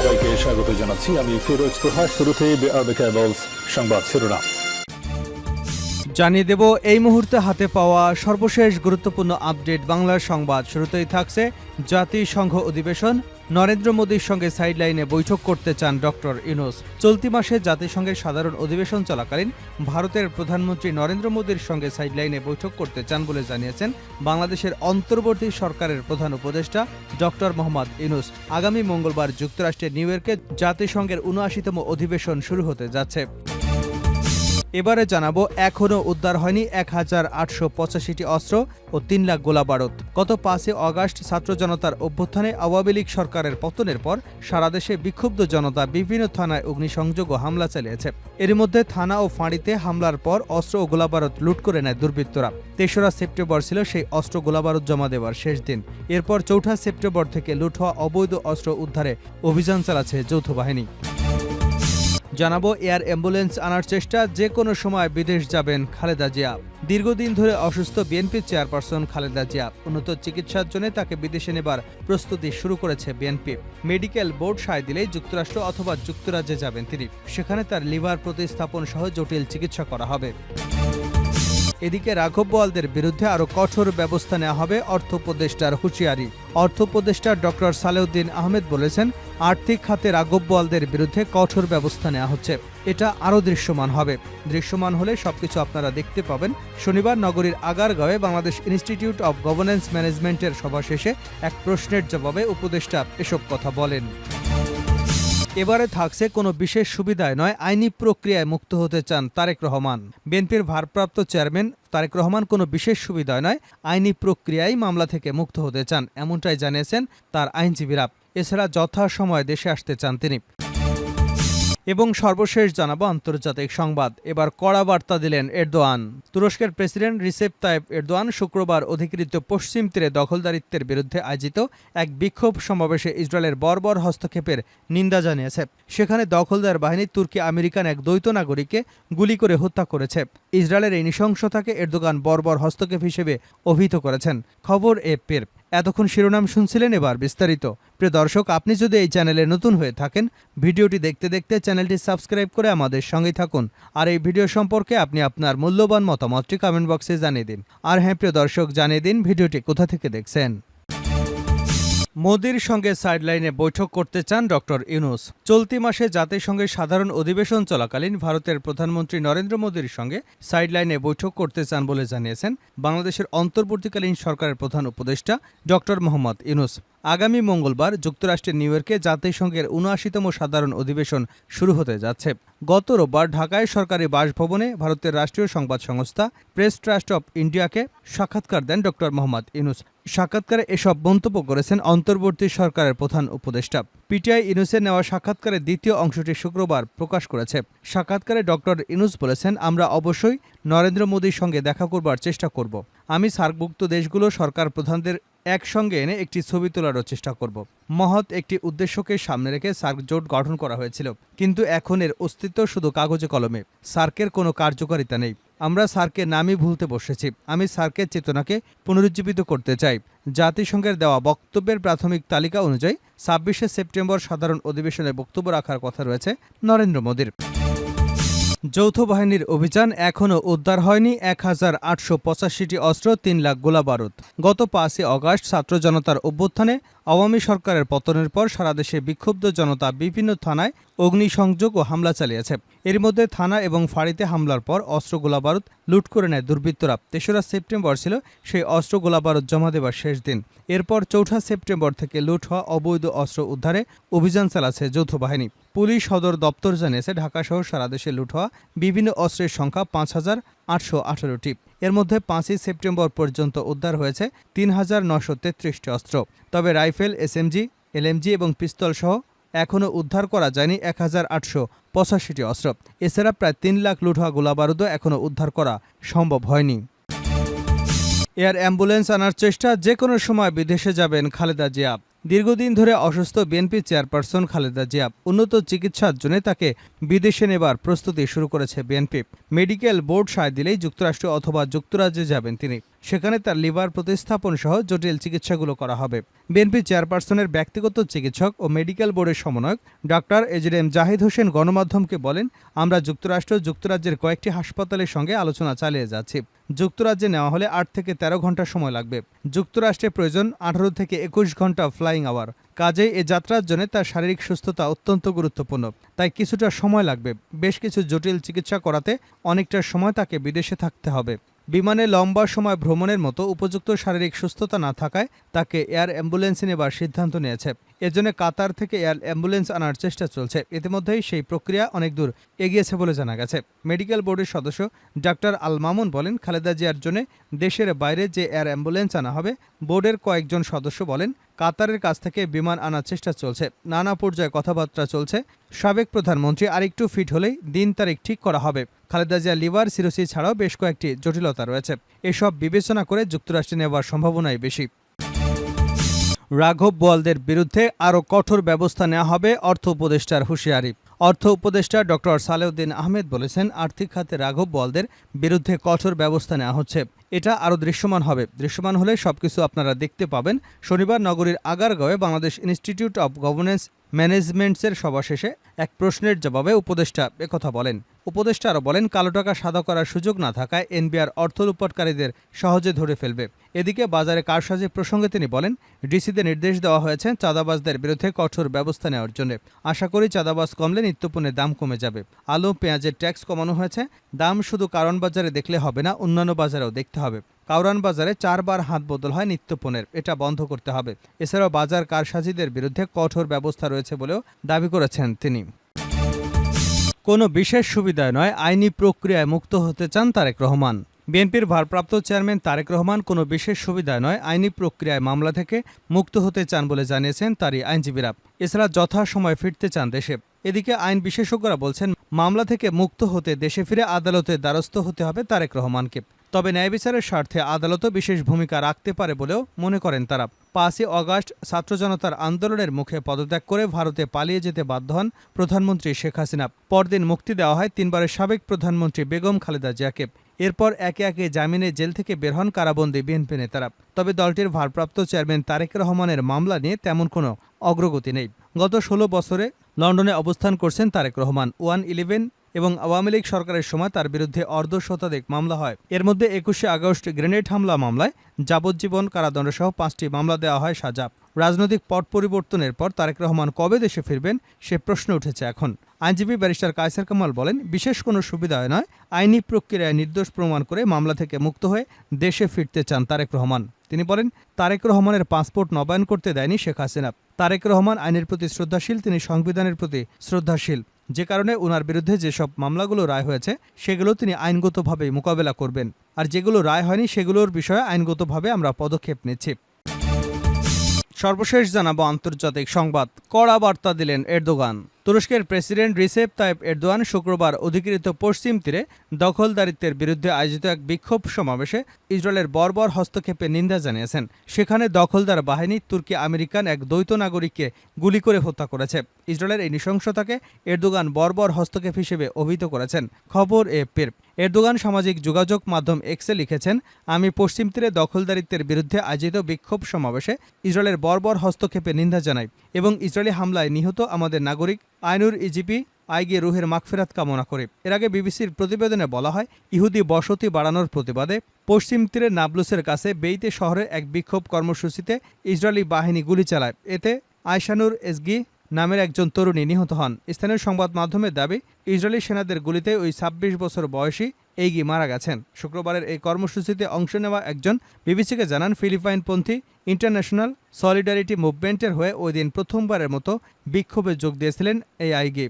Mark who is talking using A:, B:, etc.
A: সবাইকে স্বাগত জানাচ্ছি। আমি ফিরোজ তোহা। শুরুতেই সংবাদ শিরোনাম
B: জানিয়ে দেব এই মুহূর্তে হাতে পাওয়া সর্বশেষ গুরুত্বপূর্ণ আপডেট বাংলার সংবাদ। শুরুতেই থাকছে জাতিসংঘ অধিবেশন, নরেন্দ্র মোদীর সঙ্গে সাইডলাইনে বৈঠক করতে চান ডক্টর ইউনূস। চলতি মাসে জাতিসংঘের সাধারণ অধিবেশন চলাকালীন ভারতের প্রধানমন্ত্রী নরেন্দ্র মোদীর সঙ্গে সাইডলাইনে বৈঠক করতে চান বলে জানিয়েছেন বাংলাদেশের অন্তর্বর্তী সরকারের প্রধান উপদেষ্টা ডক্টর মোহাম্মদ ইউনূস। আগামী মঙ্গলবার যুক্তরাষ্ট্রের নিউ ইয়র্কে জাতিসংঘের ৭৯তম অধিবেশন শুরু হতে যাচ্ছে। এবারে জানাবো, এখনও উদ্ধার হয়নি ১,৮৮৫টি অস্ত্র ও ৩ লাখ গোলাবারুদ। গত ৫ অগাস্ট ছাত্র জনতার অভ্যুত্থানে আওয়ামী লীগ সরকারের পতনের পর সারা দেশে বিক্ষুব্ধ জনতা বিভিন্ন থানায় অগ্নিসংযোগ ও হামলা চালিয়েছে। এর মধ্যে থানা ও ফাঁড়িতে হামলার পর অস্ত্র ও গোলাবারুদ লুট করে নেয় দুর্বৃত্তরা। ৩রা সেপ্টেম্বর ছিল সেই অস্ত্র গোলাবারুদ জমা দেওয়ার শেষ দিন। এরপর ৪ঠা সেপ্টেম্বর থেকে লুট হওয়া অবৈধ অস্ত্র উদ্ধারে অভিযান চালাচ্ছে যৌথ বাহিনী। জানাবো, এয়ার অ্যাম্বুলেন্স আনার চেষ্টা, যে কোনো সময় বিদেশ যাবেন খালেদা জিয়া। দীর্ঘদিন ধরে অসুস্থ বিএনপির চেয়ারপারসন খালেদা জিয়া। উন্নত চিকিৎসার জন্য তাকে বিদেশে নেবার প্রস্তুতি শুরু করেছে বিএনপি। মেডিকেল বোর্ড সায় দিলেই যুক্তরাষ্ট্র অথবা যুক্তরাজ্যে যাবেন তিনি। সেখানে তার লিভার প্রতিস্থাপন সহ জটিল চিকিৎসা করা হবে। এদিকে রাঘব বোয়ালদের বিরুদ্ধে আরও কঠোর ব্যবস্থা নেওয়া হবে, অর্থ উপদেষ্টার হুঁশিয়ারি। অর্থ উপদেষ্টা ডক্টর সালেউদ্দিন আহমেদ বলেছেন, আর্থিক খাতে রাঘব বোয়ালদের বিরুদ্ধে কঠোর ব্যবস্থা নেওয়া হচ্ছে। এটা আরও দৃশ্যমান হবে। দৃশ্যমান হলে সবকিছু আপনারা দেখতে পাবেন। শনিবার নগরীর আগারগাঁওয়ে বাংলাদেশ ইনস্টিটিউট অব গভর্নেন্স ম্যানেজমেন্টের সভা শেষে এক প্রশ্নের জবাবে উপদেষ্টা এসব কথা বলেন। এবারে থাকছে, কোনো বিশেষ সুবিধায় নয়, আইনি প্রক্রিয়ায় মুক্ত হতে চান তারেক রহমান। বিএনপির ভারপ্রাপ্ত চেয়ারম্যান তারেক রহমান কোনো বিশেষ সুবিধায় নয়, আইনি প্রক্রিয়ায় মামলা থেকে মুক্ত হতে চান, এমনটাই জানিয়েছেন তার আইনজীবীরা। এছাড়া যথাসময়ে দেশে আসতে চান তিনি। এবং সর্বশেষ জানাবো আন্তর্জাতিক সংবাদ। এবার কড়া বার্তা দিলেন এরদোয়ান। তুরস্কের প্রেসিডেন্ট রিসেপ তাইপ এরদোয়ান শুক্রবার অধিকৃত পশ্চিম তীরে দখলদারিত্বের বিরুদ্ধে আয়োজিত এক বিক্ষোভ সমাবেশে ইসরায়েলের বর্বর হস্তক্ষেপের নিন্দা জানিয়েছে। সেখানে দখলদার বাহিনী তুর্কি আমেরিকান এক দ্বৈত নাগরিককে গুলি করে হত্যা করেছে। ইসরায়েলের এই নৃশংসতাকে এরদোগান বর্বর হস্তক্ষেপ হিসেবে অভিহিত করেছেন। খবর এপির। এতক্ষণ শিরোনাম শুনছিলেন, এবার বিস্তারিত। প্রিয় দর্শক, আপনি যদি এই চ্যানেলে নতুন হয়ে থাকেন, ভিডিওটি দেখতে দেখতে চ্যানেলটি সাবস্ক্রাইব করে আমাদের সঙ্গেই থাকুন। আর এই ভিডিও সম্পর্কে আপনি আপনার মূল্যবান মতামতটি কমেন্ট বক্সে জানিয়ে দিন। আর হ্যাঁ প্রিয় দর্শক, জানিয়ে দিন ভিডিওটি কোথা থেকে দেখছেন। মোদির সঙ্গে সাইডলাইনে বৈঠক করতে চান ডক্টর ইউনূস। চলতি মাসে জাতিসংঘের সাধারণ অধিবেশন চলাকালীন ভারতের প্রধানমন্ত্রী নরেন্দ্র মোদীর সঙ্গে সাইডলাইনে বৈঠক করতে চান বলে জানিয়েছেন বাংলাদেশের অন্তর্বর্তীকালীন সরকারের প্রধান উপদেষ্টা ডক্টর মোহাম্মদ ইউনূস। আগামী মঙ্গলবার যুক্তরাষ্ট্রের নিউ ইয়র্কে জাতিসংঘের ৭৯তম সাধারণ অধিবেশন শুরু হতে যাচ্ছে। গত রোববার ঢাকায় সরকারি বাসভবনে ভারতের রাষ্ট্রীয় সংবাদ সংস্থা প্রেস ট্রাস্ট অব ইন্ডিয়াকে সাক্ষাৎকার দেন ডক্টর মোহাম্মদ ইউনূস। সাক্ষাৎকারে এসব মন্তব্য করেছেন অন্তর্বর্তী সরকারের প্রধান উপদেষ্টা। পিটিআই ইউনূসের নেওয়া সাক্ষাৎকারের দ্বিতীয় অংশটি শুক্রবার প্রকাশ করেছে। সাক্ষাৎকারে ডক্টর ইউনূস বলেছেন, আমরা অবশ্যই নরেন্দ্র মোদীর সঙ্গে দেখা করবার চেষ্টা করব। আমি সার্কভুক্ত দেশগুলো সরকার প্রধানদের একসঙ্গে এনে একটি ছবি তোলারও চেষ্টা করব। মহৎ একটি উদ্দেশ্যকে সামনে রেখে সার্ক জোট গঠন করা হয়েছিল, কিন্তু এখন এর অস্তিত্ব শুধু কাগজে কলমে। সার্কের কোনো কার্যকারিতা নেই। আমরা সার্কের নামই ভুলতে বসেছি। আমি সার্কের চেতনাকে পুনরুজ্জীবিত করতে চাই। জাতিসংঘের দেওয়া বক্তব্যের প্রাথমিক তালিকা অনুযায়ী ২৬শে সেপ্টেম্বর সাধারণ অধিবেশনে বক্তব্য রাখার কথা রয়েছে নরেন্দ্র মোদীর। যৌথ বাহিনীর অভিযান, এখনও উদ্ধার হয়নি ১,৮৮৫টি অস্ত্র, ৩ লাখ গোলাবারুদ। গত ৫ অগাস্ট ছাত্র জনতার অভ্যুত্থানে আওয়ামী সরকারের পতনের পর সারা দেশে বিক্ষুব্ধ জনতা বিভিন্ন থানায় অগ্নিসংযোগ ও হামলা চালিয়েছে। এর মধ্যে থানা এবং ফাঁড়িতে হামলার পর অস্ত্র গোলাবারুদ লুট করে নেয় দুর্বৃত্তরা। ৩রা সেপ্টেম্বর ছিল সেই অস্ত্র গোলাবারুদ জমা দেওয়ার শেষ দিন। এরপর ৪ঠা সেপ্টেম্বর থেকে লুট হওয়া অবৈধ অস্ত্র উদ্ধারে অভিযান চালাচ্ছে যৌথ বাহিনী। পুলিশ সদর দপ্তর জানিয়েছে, ঢাকাসহ সারা দেশে লুট হওয়া বিভিন্ন অস্ত্রের সংখ্যা ৫,৮১৮টি। এর মধ্যে ৫ই সেপ্টেম্বর পর্যন্ত উদ্ধার হয়েছে ৩,৯৩৩টি অস্ত্র। তবে রাইফেল, এসএমজি, এলএমজি এবং পিস্তল সহ এখনও উদ্ধার করা যায়নি ১,৮৮৫টি অস্ত্র। এছাড়া প্রায় ৩ লাখ লুট হওয়া গোলাবারুদও এখনও উদ্ধার করা সম্ভব হয়নি। এয়ার অ্যাম্বুলেন্স আনার চেষ্টা, যে কোনো সময় বিদেশে যাবেন খালেদা জিয়া। দীর্ঘদিন ধরে অসুস্থ বিএনপি চেয়ারপারসন খালেদা জিয়া। উন্নত চিকিৎসার জন্য তাকে বিদেশে নেবার প্রস্তুতি শুরু করেছে বিএনপি। মেডিকেল বোর্ড সায় দিলেই যুক্তরাষ্ট্র অথবা যুক্তরাজ্যে যাবেন তিনি। সেখানে তার লিভার প্রতিস্থাপন সহ জটিল চিকিৎসাগুলো করা হবে। বিএনপি চেয়ারপারসনের ব্যক্তিগত চিকিৎসক ও মেডিকেল বোর্ডের সমন্বয়ক ডক্টর এজেডএম জাহিদ হোসেন গণমাধ্যমকে বলেন, আমরা যুক্তরাজ্যের কয়েকটি হাসপাতালের সঙ্গে আলোচনা চালিয়ে যাচ্ছি। যুক্তরাজ্যে নেওয়া হলে 8 থেকে 13 ঘন্টা সময় লাগবে। যুক্তরাষ্ট্রে প্রয়োজন 18 থেকে 21 ঘন্টা ফ্লাইং আওয়ার। কাজেই এ যাত্রার জন্য তার শারীরিক সুস্থতা অত্যন্ত গুরুত্বপূর্ণ, তাই কিছুটা সময় লাগবে। বেশ কিছু জটিল চিকিৎসা করাতে অনেকটা সময় তাকে বিদেশে থাকতে হবে। বিমানে লম্বা সময় ভ্রমণের মতো উপযুক্ত শারীরিক সুস্থতা না থাকায় তাকে এয়ার অ্যাম্বুলেন্সে নেবার সিদ্ধান্ত নিয়েছে। এজন্য কাতার থেকে এয়ার অ্যাম্বুলেন্স আনার চেষ্টা চলছে। ইতিমধ্যেই সেই প্রক্রিয়া অনেক দূর এগিয়েছে বলে জানা গেছে। মেডিকেল বোর্ডের সদস্য ডাক্তার আল মামুন বলেন, খালেদা জিয়ার জন্য দেশের বাইরে যে এয়ার অ্যাম্বুলেন্স আনা হবে, বোর্ডের কয়েকজন সদস্য বলেন কাতারের কাছ থেকে বিমান আনার চেষ্টা চলছে। নানা পর্যায়ে কথাবার্তা চলছে। সাবেক প্রধানমন্ত্রী আরেকটু ফিট হলেই দিন তারিখ ঠিক করা হবে। খালেদা জিয়া লিভার সিরোসিস ছাড়াও বেশ কয়েকটি জটিলতা রয়েছে। এসব বিবেচনা করে যুক্তরাষ্ট্রে নেওয়ার সম্ভাবনাই বেশি। রাঘব বোয়ালদের বিরুদ্ধে আরও কঠোর ব্যবস্থা নেওয়া হবে, অর্থ উপদেষ্টার হুঁশিয়ারি। অর্থ উপদেষ্টা ডক্টর সালেউদ্দিন আহমেদ বলেছেন, আর্থিক খাতে রাঘব বোয়ালদের বিরুদ্ধে কঠোর ব্যবস্থা নেওয়া হচ্ছে। এটা আরও দৃশ্যমান হবে। দৃশ্যমান হলে সবকিছু আপনারা দেখতে পাবেন। শনিবার নগরীর আগারগাঁওয়ে বাংলাদেশ ইনস্টিটিউট অব গভর্নেন্স ম্যানেজমেন্টসের সভা শেষে এক প্রশ্নের জবাবে উপদেষ্টা একথা বলেন। উপদেষ্টা আরও বলেন, কালো টাকা সাদা করার সুযোগ না থাকায় এনবিআর অর্থ লুটপাটকারীদের সহজে ধরে ফেলবে। এদিকে বাজারে কারসাজি প্রসঙ্গে তিনি বলেন, ডিসিদের নির্দেশ দেওয়া হয়েছে চাঁদাবাজদের বিরুদ্ধে কঠোর ব্যবস্থা নেওয়ার জন্য। আশা করি চাঁদাবাজ কমলে নিত্যপণ্যের দাম কমে যাবে। আলু পেঁয়াজের ট্যাক্স কমানো হয়েছে। দাম শুধু কারণ বাজারে দেখলে হবে না, অন্যান্য বাজারেও দেখতে হবে। কাউরান বাজারে 4 বার হাত বদল হয় নিত্যপণ্যের, এটা বন্ধ করতে হবে। এছাড়াও বাজার কারসাজিদের বিরুদ্ধে কঠোর ব্যবস্থা রয়েছে বলেও দাবি করেছেন তিনি। কোনো বিশেষ সুবিধায় নয়, আইনি প্রক্রিয়ায় মুক্ত হতে চান তারেক রহমান। বিএনপির ভারপ্রাপ্ত চেয়ারম্যান তারেক রহমান কোনো বিশেষ সুবিধায় নয়, আইনি প্রক্রিয়ায় মামলা থেকে মুক্ত হতে চান বলে জানিয়েছেন তারই আইনজীবীরা। এছাড়া যথাসময়ে ফিরতে চান দেশে। এদিকে আইন বিশেষজ্ঞরা বলছেন, মামলা থেকে মুক্ত হতে দেশে ফিরে আদালতের দ্বারস্থ হতে হবে তারেক রহমানকে। তবে ন্যায় বিচারের স্বার্থে আদালতও বিশেষ ভূমিকা রাখতে পারে বলেও মনে করেন তারা। 5ই অগাস্ট ছাত্র জনতার আন্দোলনের মুখে পদত্যাগ করে ভারতে পালিয়ে যেতে বাধ্য হন প্রধানমন্ত্রী শেখ হাসিনা। পরদিন মুক্তি দেওয়া হয় 3 বারের সাবেক প্রধানমন্ত্রী বেগম খালেদা জিয়াকে। এরপর একে একে জামিনে জেল থেকে বের হন কারাবন্দী বিএনপি নেতারা। তবে দলটির ভারপ্রাপ্ত চেয়ারম্যান তারেক রহমানের মামলা নিয়ে তেমন কোনো অগ্রগতি নেই। গত 16 বছরে লন্ডনে অবস্থান করছেন তারেক রহমান। 111 এবং আওয়ামী লীগ সরকারের সময় তার বিরুদ্ধে অর্ধশতাধিক মামলা হয়। এর মধ্যে 21শে আগস্ট গ্রেনেড হামলা মামলায় যাবজ্জীবন কারাদণ্ডসহ 5টি মামলা দেওয়া হয় সাজা। রাজনৈতিক পট পরিবর্তনের পর তারেক রহমান কবে দেশে ফিরবেন সে প্রশ্ন উঠেছে এখন। আইনজীবী ব্যারিস্টার কায়সার কামাল বলেন, বিশেষ কোনো সুবিধা নয়, আইনি প্রক্রিয়ায় নির্দোষ প্রমাণ করে মামলা থেকে মুক্ত হয়ে দেশে ফিরতে চান তারেক রহমান। তিনি বলেন, তারেক রহমানের পাসপোর্ট নবায়ন করতে দেয়নি শেখ হাসিনা। তারেক রহমান আইনের প্রতি শ্রদ্ধাশীল, তিনি সংবিধানের প্রতি শ্রদ্ধাশীল। যে কারণে উনার বিরুদ্ধে যেসব মামলাগুলো রায় হয়েছে সেগুলো তিনি আইনগতভাবেই মোকাবেলা করবেন। আর যেগুলো রায় হয়নি সেগুলোর বিষয়ে আইনগতভাবে আমরা পদক্ষেপ নিচ্ছি। সর্বশেষ জানাবো আন্তর্জাতিক সংবাদ। কড়া বার্তা দিলেন এরদোগান। তুরস্কের প্রেসিডেন্ট রিসেপ তাইপ এরদোয়ান শুক্রবার অধিকৃত পশ্চিম তীরে দখলদারিত্বের বিরুদ্ধে আয়োজিত এক বিক্ষোভ সমাবেশে ইসরায়েলের বর্বর হস্তক্ষেপের নিন্দা জানিয়েছেন। সেখানে দখলদার বাহিনী তুর্কি আমেরিকান এক দ্বৈত নাগরিককে গুলি করে হত্যা করেছে। ইসরায়েলের এই নৃশংসতাকে এরদোগান বর্বর হস্তক্ষেপ হিসেবে অভিহিত করেছেন। খবর এএফপির। এরদোগান সামাজিক যোগাযোগ মাধ্যম এক্সে লিখেছেন, আমি পশ্চিম তীরে দখলদারিত্বের বিরুদ্ধে আয়োজিত বিক্ষোভ সমাবেশে ইসরায়েলের বর্বর হস্তক্ষেপের নিন্দা জানাই এবং ইসরায়েলি হামলায় নিহত আমাদের নাগরিক আইনুর ইজিপি আইগে রুহের মাগফিরাত কামনা করে। এর আগে বিবিসির প্রতিবেদনে বলা হয়, ইহুদি বসতি বাড়ানোর প্রতিবাদে পশ্চিম তীরের নাবলুসের কাছে বেইতে শহরে এক বিক্ষোভ কর্মসূচিতে ইসরায়েলি বাহিনী গুলি চালায়। এতে আয়শানুর এসগি নামের একজন তরুণী নিহত হন। স্থানীয় সংবাদ মাধ্যমের দাবি, ইসরায়েলি সেনাদের গুলিতে ওই 26 বছর বয়সী এইগি মারা গেছেন। শুক্রবারের এই কর্মসূচিতে অংশ নেওয়া একজন বিবিসিকে জানান, ফিলিপাইনপন্থী ইন্টারন্যাশনাল সলিডারিটি মুভমেন্টের হয়ে ওই দিন প্রথমবারের মতো বিক্ষোভে যোগ দিয়েছিলেন এই আইগি।